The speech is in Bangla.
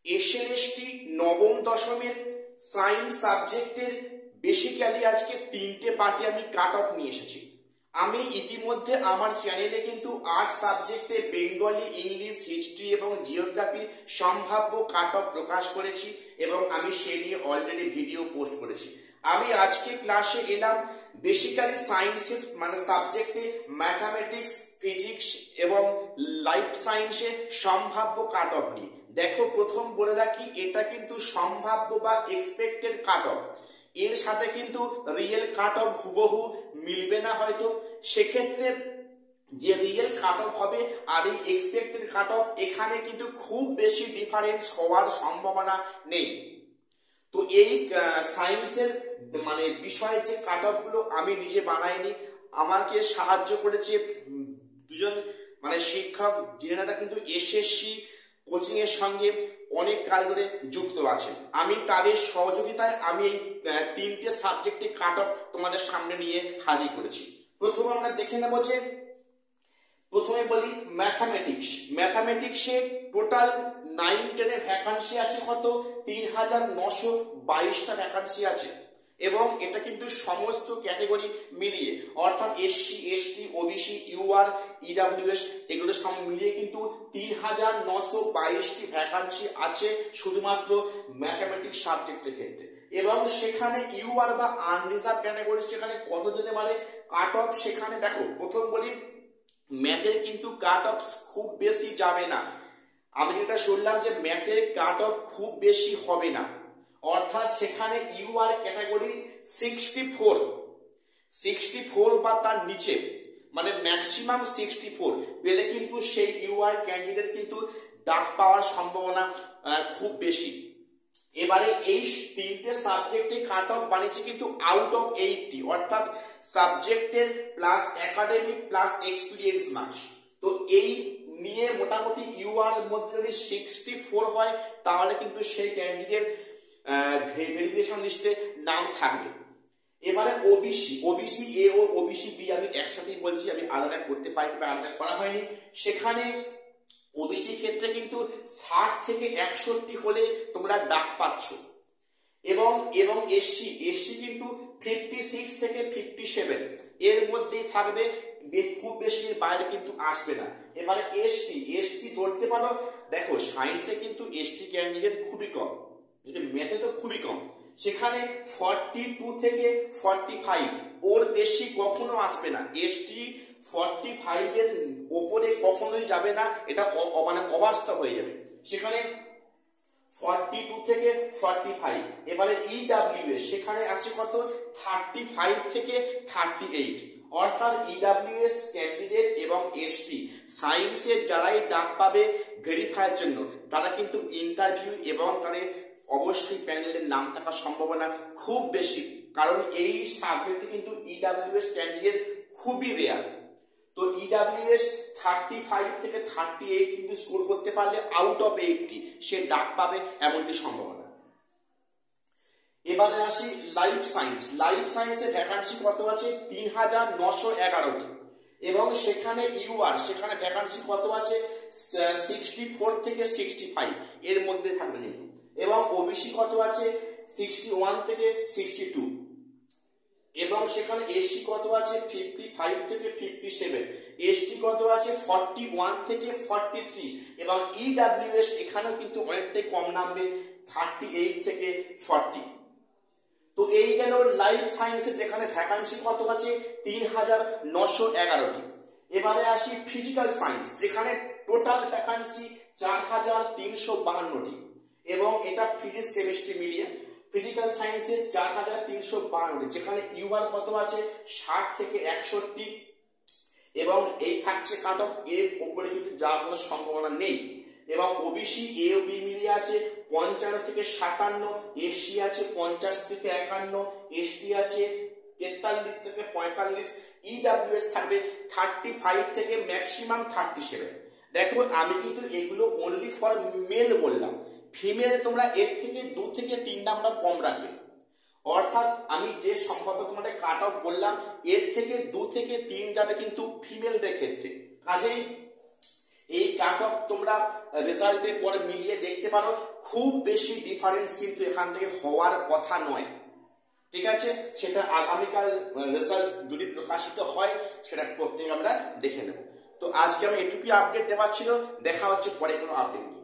এসএলএসটি নবম দশমের সায়েন্স সাবজেক্টের বেসিক্যালি আজকে তিনটে পার্টি আমি কাট অফ নিয়ে এসেছি। আমি ইতিমধ্যে আমার চ্যানেলে কিন্তু আর্টস সাবজেক্টে বেঙ্গলি, ইংলিশ, হিস্ট্রি এবং জিওগ্রাফির সম্ভাব্য কাট অফ প্রকাশ করেছি এবং আমি সে নিয়ে অলরেডি ভিডিও পোস্ট করেছি। আমি আজকে ক্লাসে এলাম বেসিক্যালি সায়েন্সের সাবজেক্টে ম্যাথামেটিক্স, ফিজিক্স এবং লাইফ সায়েন্সের সম্ভাব্য কাট অফ নিয়ে। দেখো, প্রথম বলে রাখি, এটা কিন্তু সম্ভাব্য বা এক্সপেক্টেড কাট অফ, এর সাথে কিন্তু রিয়েল কাট অফ হুবহু মিলবে না হয়তো। সেক্ষেত্রে যে রিয়েল কাট অফ হবে আর এই এক্সপেক্টেড কাট অফ, এখানে কিন্তু খুব বেশি ডিফারেন্স হওয়ার সম্ভাবনা নেই। তো এই সায়েন্সের বিষয়ে যে কাট অফ গুলো আমি নিজে বানাইনি, আমাকে সাহায্য করেছে দুজন শিক্ষক, যেনারা কিন্তু এসএসসি কোচিং এর সঙ্গে অনেক কাল ধরে যুক্ত আছেন। আমি তাদের সহযোগিতায় আমি এই তিনটে সাবজেক্টে কাট অফ তোমাদের সামনে নিয়ে হাজির করেছি। প্রথমে আমরা দেখে নেব যে, প্রথমে বলি ম্যাথামেটিক্সে টোটাল 9-10 ভ্যাকান্সি আছে কত? 3922টা ভ্যাকান্সি আছে এবং এটা কিন্তু সমস্ত ক্যাটাগরি মিলিয়ে, অর্থাৎ SC, ST, OBC, UR, EWS এগুলো সব মিলিয়ে কিন্তু 3922টি ভ্যাকান্সি আছে শুধুমাত্র ম্যাথামেটিক্স সাবজেক্টের ক্ষেত্রে। এবং সেখানে ইউআর বা আনরিজার্ভ ক্যাটাগরি সেখানে কত যেতে পারে কাট অফ? সেখানে দেখো, প্রথম বলি ম্যাথের কিন্তু কাট অফ খুব বেশি যাবে না। আমি যেটা শুনলাম যে ম্যাথের কাট অফ খুব বেশি হবে না, অর্থাৎ সেখানে ইউআর ক্যাটাগরি 64 বা তার নিচে, ম্যাক্সিমাম 64 পেলে কিন্তু সেই ইউআর ক্যান্ডিডেট কিন্তু ডাক পাওয়ার সম্ভাবনা খুব বেশি। এবারে এই তিনটে সাবজেক্টে কাট অফ বানিয়েছে কিন্তু আউট অফ 80, অর্থাৎ সাবজেক্টের plus academic plus experience marks. তো এই নিয়ে মোটামুটি ইউআর মধ্যে যদি 64 হয় তাহলে কিন্তু সেই ক্যান্ডিডেট ভেরিফিকেশন লিস্টে নাম থাকবে। এবারে ওবিসি এ ও ওবিসি বি আমি একসাথেই বলছি, আমি আলাদা করতে পারি বা আলাদা করা হয়নি। সেখানে ওবিসি ক্ষেত্রে কিন্তু 60 থেকে 61 হলে তোমরা ডাক পাচ্ছ এবং এসসি কিন্তু 56 থেকে 57 এর মধ্যেই থাকবে, খুব বেশি বাইরে কিন্তু আসবে না। এবারে এসটি ধরতে পারো। দেখো, সায়েন্সে কিন্তু এসটি ক্যান্ডিডেট খুবই কম, ম্যাথে তো খুবই কম। সেখানে 42 থেকে 45 ওর বেশি কখনো আসবে না। এসটি 45 এর ওপরে কখনোই যাবে না, এটা অবাস্তব হয়ে যাবে। সেখানে 42 থেকে 45। এবারে ইডব্লিউএস সেখানে আছে কত? 35 থেকে 38, অর্থাৎ ইডব্লিউএস ক্যান্ডিডেট এবং এসটি সায়েন্সের যারাই ডাক পাবে ভেরিফাইয়ের জন্য, তারা কিন্তু ইন্টারভিউ এবং তাদের অবশ্যই প্যানেলের নাম থাকার সম্ভাবনা খুব বেশি, কারণ এই সাবজেক্টে কিন্তু ইডব্লিউএস ক্যান্ডিডেট খুবই রেয়ার। তো ইডব্লিউএস 35 থেকে 38 কিন্তু স্কোর করতে পারলে আউট অফ 80 সে ডাক পাবে এমনটি সম্ভাবনা। এবারে আসি লাইফ সায়েন্সের ভ্যাকান্সি কত আছে? 3911টি এবং সেখানে সেখানে ভ্যাকান্সি কত আছে? 64 থেকে 65 এর মধ্যে থাকবে কিন্তু। এবং ওবিসি কত আছে? 61 থেকে 62 এবং সেখানে এসসি কত আছে? 55 থেকে 57, এসটি কত আছে? 41 থেকে 43 এবং ইডব্লিউএস এখানেও কিন্তু অনেকটাই কম নামবে, 38 থেকে 40। তো এই গেল লাইফ সায়েন্সে, যেখানে ভ্যাকান্সি কত আছে? 3911টি। এবারে আসি ফিজিক্যাল সায়েন্স, যেখানে টোটাল ভ্যাকান্সি 4352টি এবং এটা ফিজিক্স কেমিস্ট্রি মিলিয়ে। ফিজিক্যাল সায়েন্সের 4352, যেখানে ইউআর কত আছে? 60 থেকে 61 এবং এই থাকছে কাট অফ, এর উপরে কিন্তু যাওয়ার কোনো সম্ভাবনা নেই। এবং ওবিসি এ ও বি মিলিয়ে আছে 55 থেকে 57, এসসি আছে 50 থেকে 51, এসটি আছে 43 থেকে 45, ইডব্লিউএস থাকবে 35 থেকে ম্যাক্সিমাম 37। দেখো, আমি কিন্তু এগুলো অনলি ফর মেল বললাম, ফিমেলে তোমরা এর থেকে 2 থেকে 3 নাম্বার কম রাখবে। অর্থাৎ আমি যে সম্ভাব্য তোমাদের কাট অফ বললাম, এর থেকে 2 থেকে 3 যাবে কিন্তু ফিমেলদের ক্ষেত্রে। কাজেই এই কাট অফ তোমরা রেজাল্টের পরে মিলিয়ে দেখতে পারো, খুব বেশি ডিফারেন্স কিন্তু এখান থেকে হওয়ার কথা নয়। ঠিক আছে, সেটা আগামীকাল রেজাল্ট যদি প্রকাশিত হয় সেটা প্রত্যেক আমরা দেখে নেব। তো আজকে আমি এটুকুই আপডেট দেওয়ার ছিল, দেখা হচ্ছে পরে কোনো আপডেট নিয়ে।